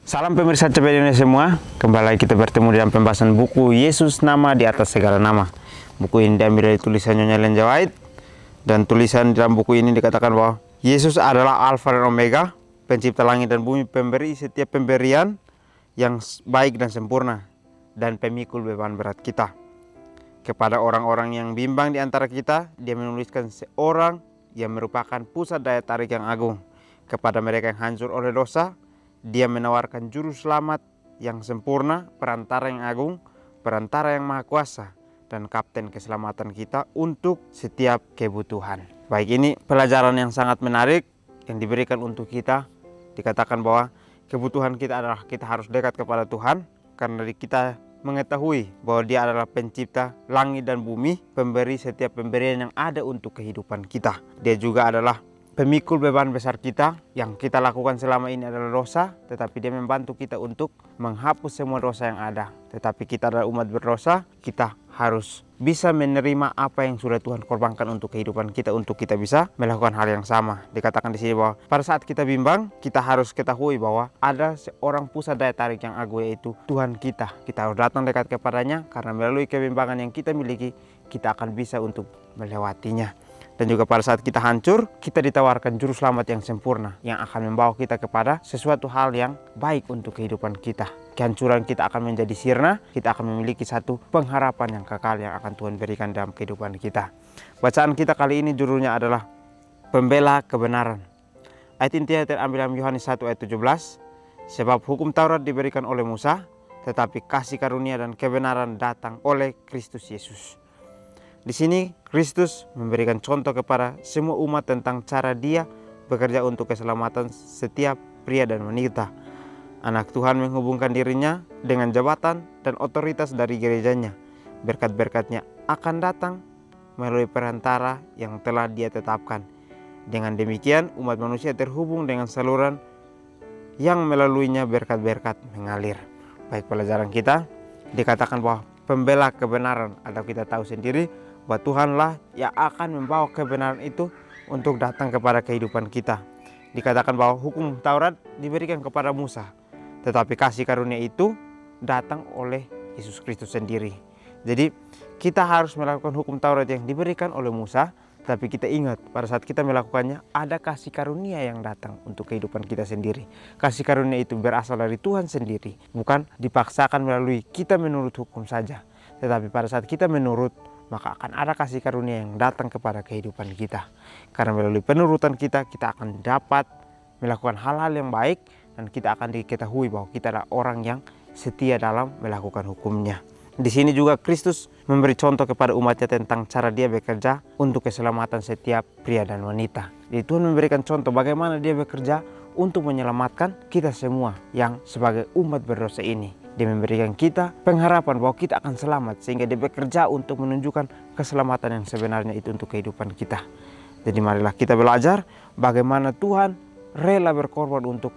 Salam pemirsa CP Indonesia semua, kembali lagi kita bertemu dalam pembahasan buku Yesus Nama di Atas Segala Nama. Buku ini diambil dari tulisan Nyonya Ellen G. White, dan tulisan dalam buku ini dikatakan bahwa Yesus adalah Alfa dan Omega, pencipta langit dan bumi, pemberi setiap pemberian yang baik dan sempurna, dan pemikul beban berat kita. Kepada orang-orang yang bimbang di antara kita, dia menuliskan seorang yang merupakan pusat daya tarik yang agung. Kepada mereka yang hancur oleh dosa, dia menawarkan juru selamat yang sempurna, perantara yang agung, perantara yang maha kuasa, dan kapten keselamatan kita untuk setiap kebutuhan. Baik, ini pelajaran yang sangat menarik yang diberikan untuk kita. Dikatakan bahwa kebutuhan kita adalah kita harus dekat kepada Tuhan, karena kita mengetahui bahwa dia adalah pencipta langit dan bumi, pemberi setiap pemberian yang ada untuk kehidupan kita. Dia juga adalah pemikul beban besar kita. Yang kita lakukan selama ini adalah dosa, tetapi dia membantu kita untuk menghapus semua dosa yang ada. Tetapi kita adalah umat berdosa, kita harus bisa menerima apa yang sudah Tuhan korbankan untuk kehidupan kita, untuk kita bisa melakukan hal yang sama. Dikatakan di sini bahwa pada saat kita bimbang, kita harus ketahui bahwa ada seorang pusat daya tarik yang agung, yaitu Tuhan kita. Kita harus datang dekat kepadanya, karena melalui kebimbangan yang kita miliki, kita akan bisa untuk melewatinya. Dan juga pada saat kita hancur, kita ditawarkan juru selamat yang sempurna, yang akan membawa kita kepada sesuatu hal yang baik untuk kehidupan kita. Kehancuran kita akan menjadi sirna, kita akan memiliki satu pengharapan yang kekal yang akan Tuhan berikan dalam kehidupan kita. Bacaan kita kali ini judulnya adalah Pembela Kebenaran. Ayat intinya terambil dalam Yohanes 1 ayat 17. Sebab hukum Taurat diberikan oleh Musa, tetapi kasih karunia dan kebenaran datang oleh Kristus Yesus. Di sini Kristus memberikan contoh kepada semua umat tentang cara dia bekerja untuk keselamatan setiap pria dan wanita. Anak Tuhan menghubungkan dirinya dengan jabatan dan otoritas dari gerejanya. Berkat-berkatnya akan datang melalui perantara yang telah dia tetapkan. Dengan demikian umat manusia terhubung dengan saluran yang melaluinya berkat-berkat mengalir. Baik, pelajaran kita dikatakan bahwa pembela kebenaran, atau kita tahu sendiri bahwa Tuhanlah yang akan membawa kebenaran itu untuk datang kepada kehidupan kita. Dikatakan bahwa hukum Taurat diberikan kepada Musa, tetapi kasih karunia itu datang oleh Yesus Kristus sendiri. Jadi kita harus melakukan hukum Taurat yang diberikan oleh Musa, tapi kita ingat pada saat kita melakukannya ada kasih karunia yang datang untuk kehidupan kita sendiri. Kasih karunia itu berasal dari Tuhan sendiri, bukan dipaksakan melalui kita menurut hukum saja. Tetapi pada saat kita menurut, maka akan ada kasih karunia yang datang kepada kehidupan kita. Karena melalui penurutan kita, kita akan dapat melakukan hal-hal yang baik, dan kita akan diketahui bahwa kita adalah orang yang setia dalam melakukan hukumnya. Di sini juga Kristus memberi contoh kepada umatnya tentang cara dia bekerja untuk keselamatan setiap pria dan wanita. Jadi Tuhan memberikan contoh bagaimana dia bekerja untuk menyelamatkan kita semua yang sebagai umat berdosa ini. Dia memberikan kita pengharapan bahwa kita akan selamat, sehingga dia bekerja untuk menunjukkan keselamatan yang sebenarnya itu untuk kehidupan kita. Jadi marilah kita belajar bagaimana Tuhan rela berkorban untuk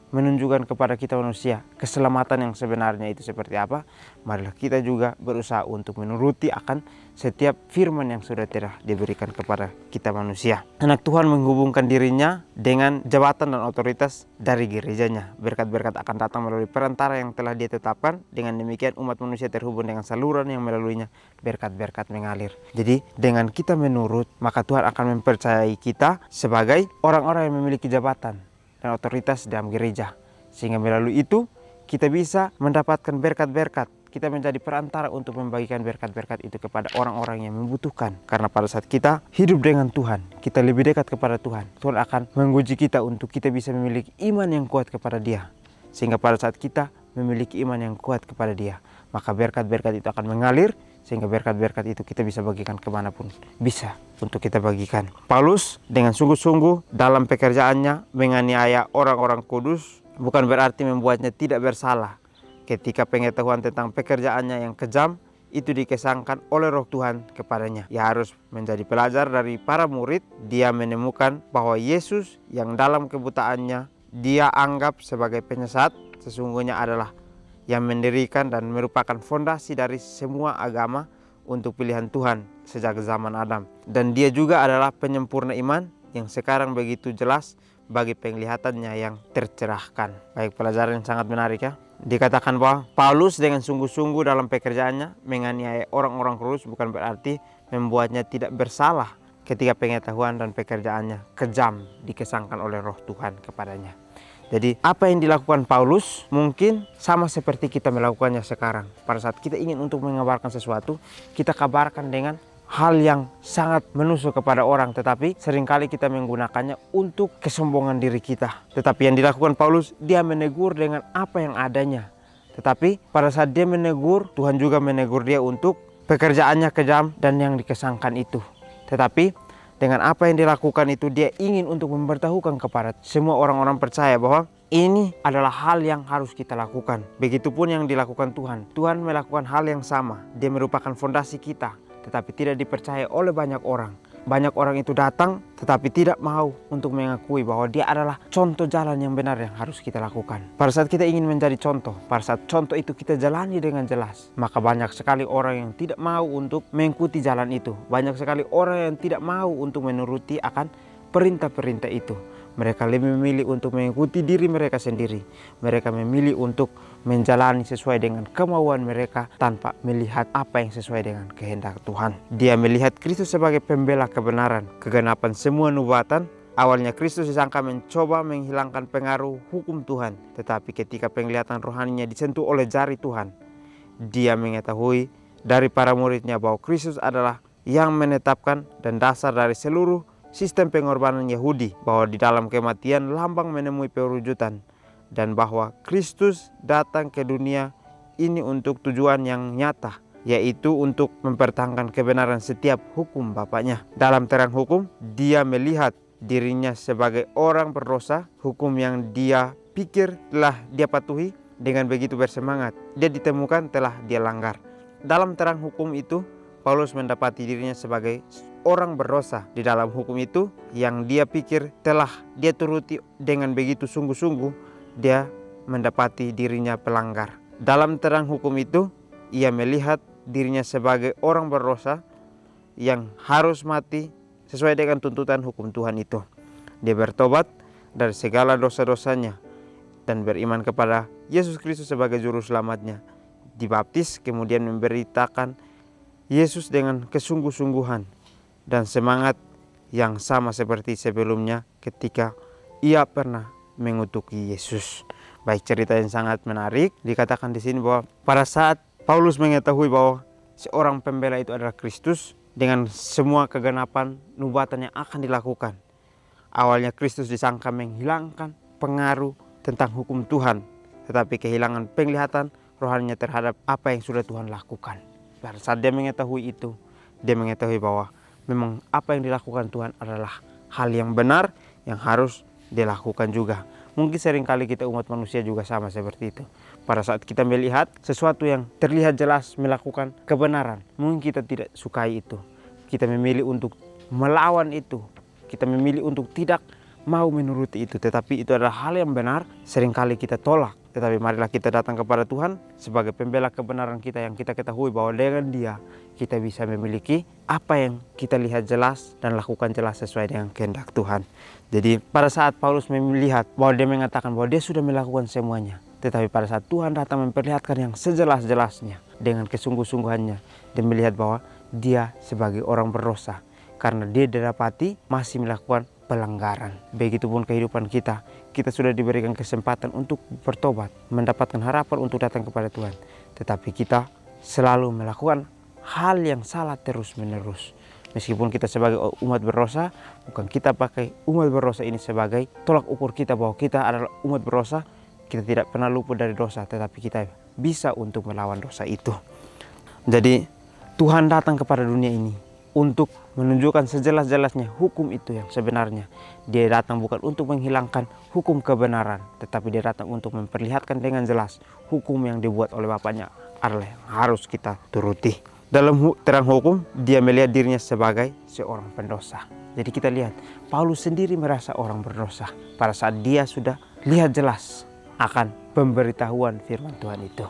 menunjukkan kepada kita manusia keselamatan yang sebenarnya itu seperti apa. Marilah kita juga berusaha untuk menuruti akan setiap firman yang sudah telah diberikan kepada kita manusia. Anak Tuhan menghubungkan dirinya dengan jabatan dan otoritas dari gerejanya. Berkat-berkat akan datang melalui perantara yang telah dia tetapkan. Dengan demikian umat manusia terhubung dengan saluran yang melaluinya berkat-berkat mengalir. Jadi dengan kita menurut, maka Tuhan akan mempercayai kita sebagai orang-orang yang memiliki jabatan dan otoritas dalam gereja, sehingga melalui itu kita bisa mendapatkan berkat-berkat. Kita menjadi perantara untuk membagikan berkat-berkat itu kepada orang-orang yang membutuhkan. Karena pada saat kita hidup dengan Tuhan, kita lebih dekat kepada Tuhan, Tuhan akan menguji kita untuk kita bisa memiliki iman yang kuat kepada Dia. Sehingga pada saat kita memiliki iman yang kuat kepada Dia, maka berkat-berkat itu akan mengalir, sehingga berkat-berkat itu kita bisa bagikan kemanapun bisa untuk kita bagikan. Paulus dengan sungguh-sungguh dalam pekerjaannya menganiaya orang-orang kudus bukan berarti membuatnya tidak bersalah. Ketika pengetahuan tentang pekerjaannya yang kejam itu dikesankan oleh Roh Tuhan kepadanya. Ia harus menjadi pelajar dari para murid. Dia menemukan bahwa Yesus yang dalam kebutaannya dia anggap sebagai penyesat, sesungguhnya adalah yang mendirikan dan merupakan fondasi dari semua agama untuk pilihan Tuhan sejak zaman Adam. Dan dia juga adalah penyempurna iman yang sekarang begitu jelas bagi penglihatannya yang tercerahkan. Baik, pelajaran yang sangat menarik ya. Dikatakan bahwa Paulus dengan sungguh-sungguh dalam pekerjaannya menganiaya orang-orang kudus bukan berarti membuatnya tidak bersalah ketika pengetahuan dan pekerjaannya kejam dikesankan oleh Roh Tuhan kepadanya. Jadi apa yang dilakukan Paulus mungkin sama seperti kita melakukannya sekarang. Pada saat kita ingin untuk mengabarkan sesuatu, kita kabarkan dengan hal yang sangat menusuk kepada orang, tetapi seringkali kita menggunakannya untuk kesombongan diri kita. Tetapi yang dilakukan Paulus, dia menegur dengan apa yang adanya. Tetapi pada saat dia menegur, Tuhan juga menegur dia untuk pekerjaannya kejam dan yang dikesankan itu. Tetapi dengan apa yang dilakukan itu, dia ingin untuk memberitahukan kepada semua orang-orang percaya bahwa ini adalah hal yang harus kita lakukan. Begitupun yang dilakukan Tuhan. Tuhan melakukan hal yang sama. Dia merupakan fondasi kita, tetapi tidak dipercaya oleh banyak orang. Banyak orang itu datang tetapi tidak mau untuk mengakui bahwa dia adalah contoh jalan yang benar yang harus kita lakukan. Pada saat kita ingin menjadi contoh, pada saat contoh itu kita jalani dengan jelas, maka banyak sekali orang yang tidak mau untuk mengikuti jalan itu. Banyak sekali orang yang tidak mau untuk menuruti akan perintah-perintah itu. Mereka lebih memilih untuk mengikuti diri mereka sendiri. Mereka memilih untuk menjalani sesuai dengan kemauan mereka tanpa melihat apa yang sesuai dengan kehendak Tuhan. Dia melihat Kristus sebagai pembela kebenaran, kegenapan semua nubuatan. Awalnya Kristus disangka mencoba menghilangkan pengaruh hukum Tuhan. Tetapi ketika penglihatan rohaninya disentuh oleh jari Tuhan, dia mengetahui dari para muridnya bahwa Kristus adalah yang menetapkan dan dasar dari seluruh sistem pengorbanan Yahudi, bahwa di dalam kematian lambang menemui perwujudan, dan bahwa Kristus datang ke dunia ini untuk tujuan yang nyata, yaitu untuk mempertahankan kebenaran setiap hukum Bapaknya. Dalam terang hukum, dia melihat dirinya sebagai orang berdosa. Hukum yang dia pikir telah dia patuhi, dengan begitu bersemangat dia ditemukan telah dia langgar. Dalam terang hukum itu, Paulus mendapati dirinya sebagai orang berdosa. Di dalam hukum itu yang dia pikir telah dia turuti dengan begitu sungguh-sungguh, dia mendapati dirinya pelanggar. Dalam terang hukum itu, ia melihat dirinya sebagai orang berdosa yang harus mati sesuai dengan tuntutan hukum Tuhan itu. Dia bertobat dari segala dosa-dosanya dan beriman kepada Yesus Kristus sebagai juru selamatnya. Dibaptis, kemudian memberitakan Yesus dengan kesungguh-sungguhan dan semangat yang sama seperti sebelumnya ketika ia pernah mengutuki Yesus. Baik, cerita yang sangat menarik. Dikatakan di sini bahwa pada saat Paulus mengetahui bahwa seorang pembela itu adalah Kristus, dengan semua kegenapan nubuatan yang akan dilakukan. Awalnya Kristus disangka menghilangkan pengaruh tentang hukum Tuhan, tetapi kehilangan penglihatan rohaninya terhadap apa yang sudah Tuhan lakukan. Pada saat dia mengetahui itu, dia mengetahui bahwa memang apa yang dilakukan Tuhan adalah hal yang benar yang harus dilakukan juga. Mungkin seringkali kita umat manusia juga sama seperti itu. Pada saat kita melihat sesuatu yang terlihat jelas melakukan kebenaran, mungkin kita tidak sukai itu. Kita memilih untuk melawan itu. Kita memilih untuk tidak mau menuruti itu. Tetapi itu adalah hal yang benar, seringkali kita tolak. Tetapi marilah kita datang kepada Tuhan sebagai pembela kebenaran kita, yang kita ketahui bahwa dengan Dia kita bisa memiliki apa yang kita lihat jelas dan lakukan jelas sesuai dengan kehendak Tuhan. Jadi pada saat Paulus melihat bahwa dia mengatakan bahwa dia sudah melakukan semuanya, tetapi pada saat Tuhan datang memperlihatkan yang sejelas-jelasnya dengan kesungguh-sungguhannya, dia melihat bahwa dia sebagai orang berdosa karena dia didapati masih melakukan pelanggaran. Begitupun kehidupan kita. Kita sudah diberikan kesempatan untuk bertobat, mendapatkan harapan untuk datang kepada Tuhan. Tetapi kita selalu melakukan hal yang salah terus-menerus. Meskipun kita sebagai umat berdosa, bukan kita pakai umat berdosa ini sebagai tolak ukur kita bahwa kita adalah umat berdosa. Kita tidak pernah luput dari dosa, tetapi kita bisa untuk melawan dosa itu. Jadi Tuhan datang kepada dunia ini untuk menunjukkan sejelas-jelasnya hukum itu yang sebenarnya. Dia datang bukan untuk menghilangkan hukum kebenaran, tetapi dia datang untuk memperlihatkan dengan jelas hukum yang dibuat oleh Bapaknya adalah yang harus kita turuti. Dalam terang hukum, dia melihat dirinya sebagai seorang pendosa. Jadi kita lihat, Paulus sendiri merasa orang berdosa pada saat dia sudah lihat jelas akan pemberitahuan firman Tuhan itu.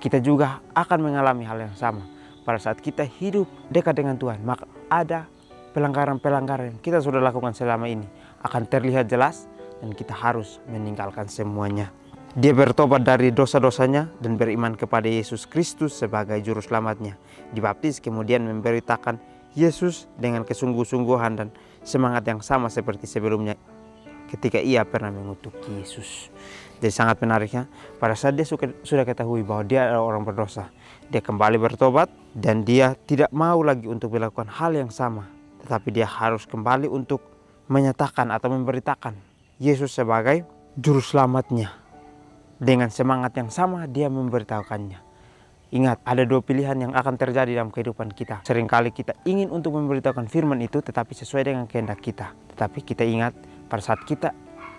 Kita juga akan mengalami hal yang sama. Pada saat kita hidup dekat dengan Tuhan, maka ada pelanggaran-pelanggaran yang kita sudah lakukan selama ini akan terlihat jelas dan kita harus meninggalkan semuanya. Dia bertobat dari dosa-dosanya dan beriman kepada Yesus Kristus sebagai juru selamatnya. Dibaptis kemudian memberitakan Yesus dengan kesungguh-sungguhan dan semangat yang sama seperti sebelumnya ketika ia pernah mengutuk Yesus. Jadi sangat menariknya, pada saat dia sudah ketahui bahwa dia adalah orang berdosa, dia kembali bertobat dan dia tidak mau lagi untuk melakukan hal yang sama. Tetapi dia harus kembali untuk menyatakan atau memberitakan Yesus sebagai juru selamatnya. Dengan semangat yang sama dia memberitahukannya. Ingat, ada dua pilihan yang akan terjadi dalam kehidupan kita. Seringkali kita ingin untuk memberitahukan firman itu tetapi sesuai dengan kehendak kita. Tetapi kita ingat, pada saat kita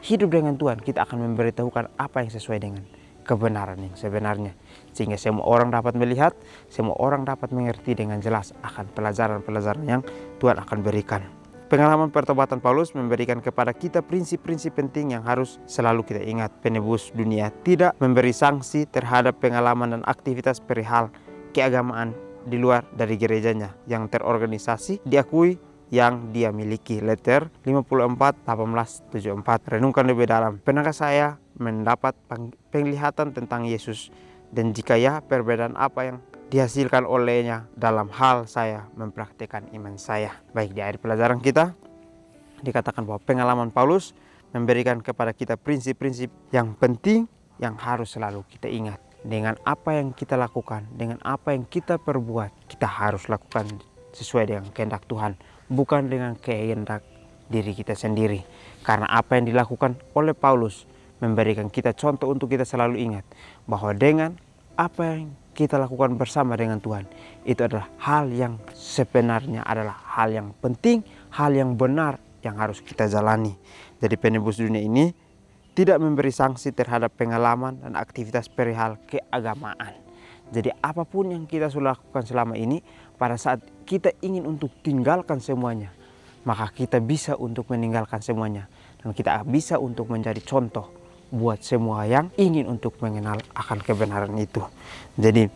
hidup dengan Tuhan, kita akan memberitahukan apa yang sesuai dengan kebenaran yang sebenarnya. Sehingga semua orang dapat melihat, semua orang dapat mengerti dengan jelas akan pelajaran-pelajaran yang Tuhan akan berikan. Pengalaman pertobatan Paulus memberikan kepada kita prinsip-prinsip penting yang harus selalu kita ingat. Penebus dunia tidak memberi sanksi terhadap pengalaman dan aktivitas perihal keagamaan di luar dari gerejanya yang terorganisasi diakui yang dia miliki. Letter 54:18-74. Renungkan lebih dalam. Pernahkah saya mendapat penglihatan tentang Yesus, dan jika ya, perbedaan apa yang dihasilkan olehnya dalam hal saya mempraktikkan iman saya? Baik, di akhir pelajaran kita dikatakan bahwa pengalaman Paulus memberikan kepada kita prinsip-prinsip yang penting yang harus selalu kita ingat. Dengan apa yang kita lakukan, dengan apa yang kita perbuat, kita harus lakukan sesuai dengan kehendak Tuhan, bukan dengan kehendak diri kita sendiri. Karena apa yang dilakukan oleh Paulus memberikan kita contoh untuk kita selalu ingat bahwa dengan apa yang kita lakukan bersama dengan Tuhan, itu adalah hal yang sebenarnya adalah hal yang penting, hal yang benar yang harus kita jalani. Jadi penebus dunia ini tidak memberi sanksi terhadap pengalaman dan aktivitas perihal keagamaan. Jadi apapun yang kita sudah lakukan selama ini, pada saat kita ingin untuk tinggalkan semuanya, maka kita bisa untuk meninggalkan semuanya. Dan kita bisa untuk menjadi contoh buat semua yang ingin untuk mengenal akan kebenaran itu. Jadi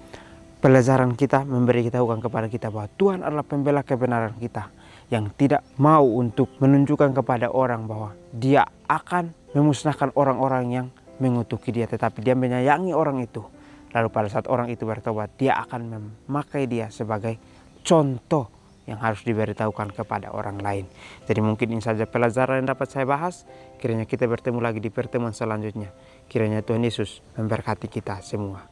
pelajaran kita memberi kita kepada kita bahwa Tuhan adalah pembela kebenaran kita, yang tidak mau untuk menunjukkan kepada orang bahwa dia akan memusnahkan orang-orang yang mengutuki dia, tetapi dia menyayangi orang itu. Lalu pada saat orang itu bertobat, dia akan memakai dia sebagai contoh yang harus diberitahukan kepada orang lain. Jadi mungkin ini saja pelajaran yang dapat saya bahas. Kiranya kita bertemu lagi di pertemuan selanjutnya. Kiranya Tuhan Yesus memberkati kita semua.